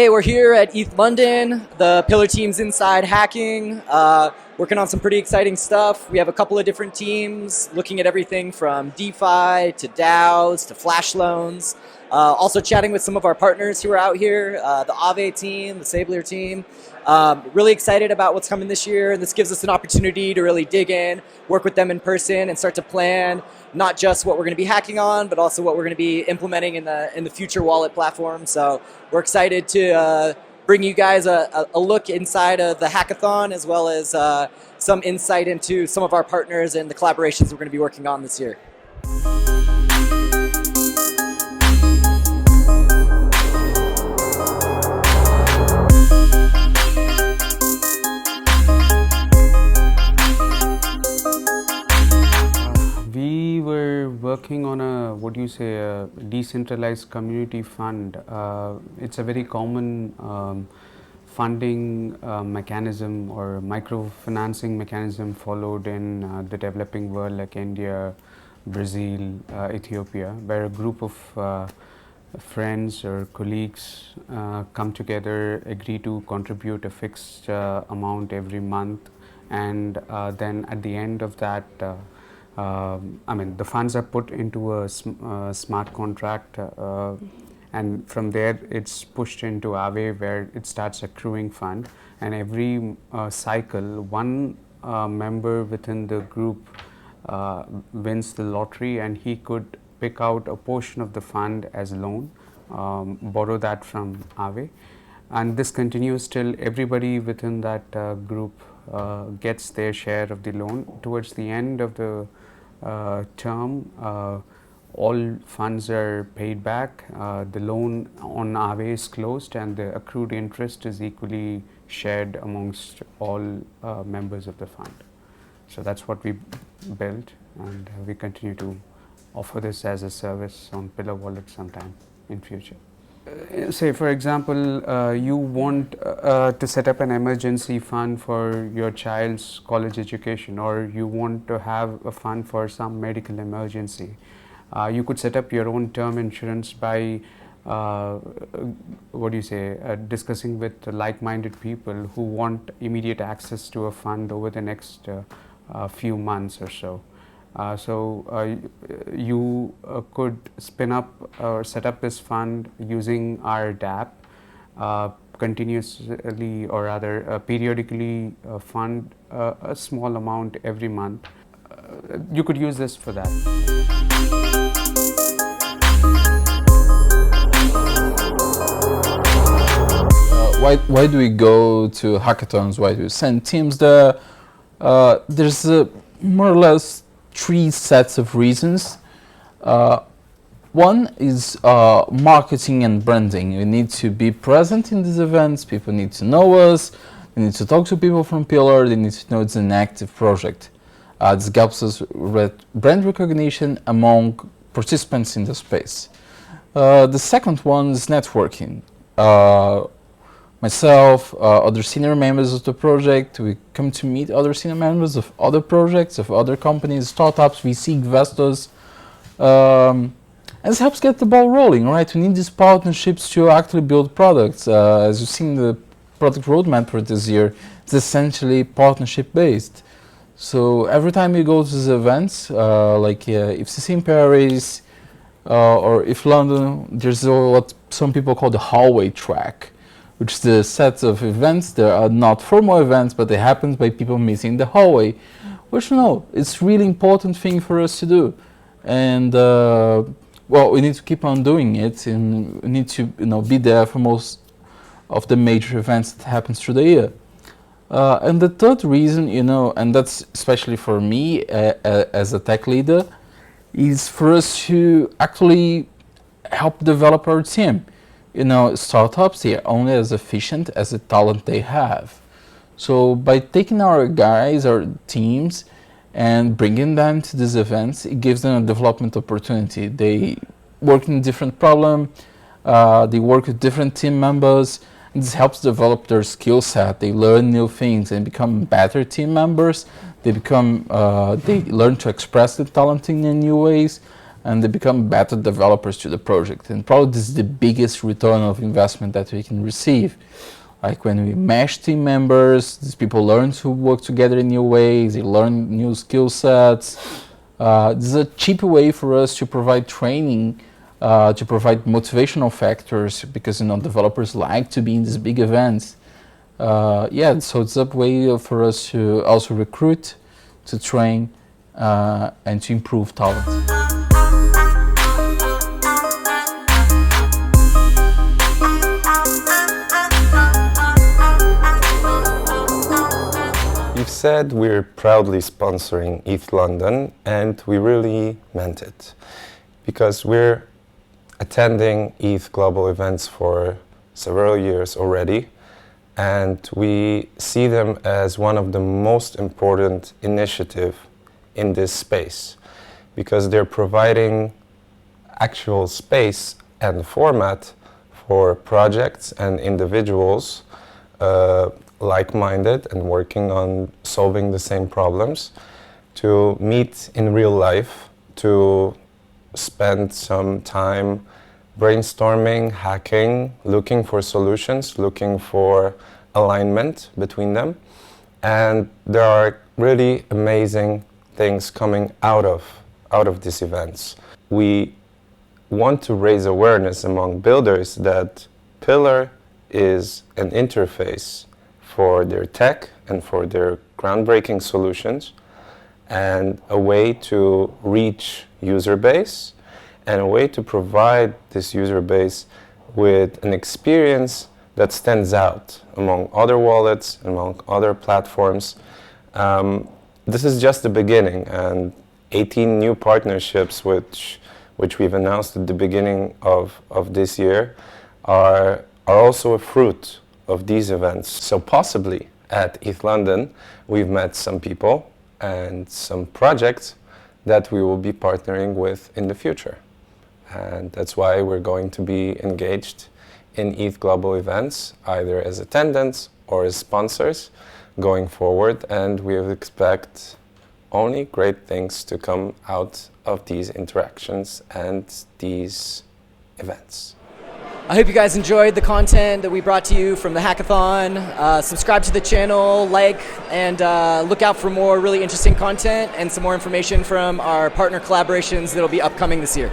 Today we're here at ETH London. The Pillar team's inside hacking, working on some pretty exciting stuff. We have a couple of different teams looking at everything from DeFi to DAOs to flash loans. Also chatting with some of our partners who are out here, the Aave team, the Sabler team. Really excited about what's coming this year, and this gives us an opportunity to really dig in, work with them in person, and start to plan not just what we're going to be hacking on, but also what we're going to be implementing in the future wallet platform. So we're excited to bring you guys a look inside of the hackathon, as well as some insight into some of our partners and the collaborations we're going to be working on this year. We were working on a decentralized community fund. It's a very common funding mechanism or microfinancing mechanism followed in the developing world like India, Brazil, Ethiopia, where a group of friends or colleagues come together, agree to contribute a fixed amount every month, and then at the end of that, the funds are put into a smart contract, and from there it's pushed into Aave, where it starts accruing fund. And every cycle, one member within the group wins the lottery, and he could pick out a portion of the fund as a loan, borrow that from Aave, and this continues till everybody within that group gets their share of the loan. Towards the end of the term, all funds are paid back, the loan on Aave is closed, and the accrued interest is equally shared amongst all members of the fund. So that's what we built, and we continue to offer this as a service on Pillar Wallet sometime in future. Say for example, you want to set up an emergency fund for your child's college education, or you want to have a fund for some medical emergency. You could set up your own term insurance by discussing with like-minded people who want immediate access to a fund over the next few months or so. You could spin up or set up this fund using our dApp, continuously or rather periodically fund a small amount every month. You could use this for that. Why do we go to hackathons? Why do we send teams there? There's more or less three sets of reasons. One is marketing and branding. We need to be present in these events. People need to know us. They need to talk to people from Pillar. They need to know it's an active project. This helps us with brand recognition among participants in the space. The second one is networking. Myself, other senior members of the project, we come to meet other senior members of other projects, of other companies, startups, we see investors. And this helps get the ball rolling, right? We need these partnerships to actually build products. As you've seen the product roadmap for this year, it's essentially partnership based. So every time you go to these events, like ETH in Paris or ETH London, there's what some people call the hallway track, which is the set of events that are not formal events, but they happen by people meeting the hallway, which it's really important thing for us to do. And we need to keep on doing it, and we need to be there for most of the major events that happens through the year. And the third reason, and that's especially for me as a tech leader, is for us to actually help develop our team. Startups, they are only as efficient as the talent they have. So by taking our guys, our teams, and bringing them to these events, it gives them a development opportunity. They work in different problem, they work with different team members, and this helps develop their skill set. They learn new things and become better team members. They learn to express the talent in new ways. and they become better developers to the project. And probably this is the biggest return of investment that we can receive. Like when we mesh team members, these people learn to work together in new ways, they learn new skill sets. This is a cheap way for us to provide training, to provide motivational factors, because developers like to be in these big events. Yeah, so it's a way for us to also recruit, to train, and to improve talent. You've said we're proudly sponsoring ETH London, and we really meant it, because we're attending ETH global events for several years already, and we see them as one of the most important initiatives in this space, because they're providing actual space and format for projects and individuals like-minded and working on solving the same problems to meet in real life, to spend some time brainstorming, hacking, looking for solutions, looking for alignment between them. And there are really amazing things coming out of these events. We want to raise awareness among builders that Pillar is an interface for their tech and for their groundbreaking solutions, and a way to reach user base, and a way to provide this user base with an experience that stands out among other wallets, among other platforms. This is just the beginning, and 18 new partnerships which we've announced at the beginning of this year are also a fruit of these events. So possibly at ETH London, we've met some people and some projects that we will be partnering with in the future. And that's why we're going to be engaged in ETH global events, either as attendants or as sponsors going forward. And we expect only great things to come out of these interactions and these events. I hope you guys enjoyed the content that we brought to you from the hackathon. Subscribe to the channel, like, and look out for more really interesting content and some more information from our partner collaborations that will be upcoming this year.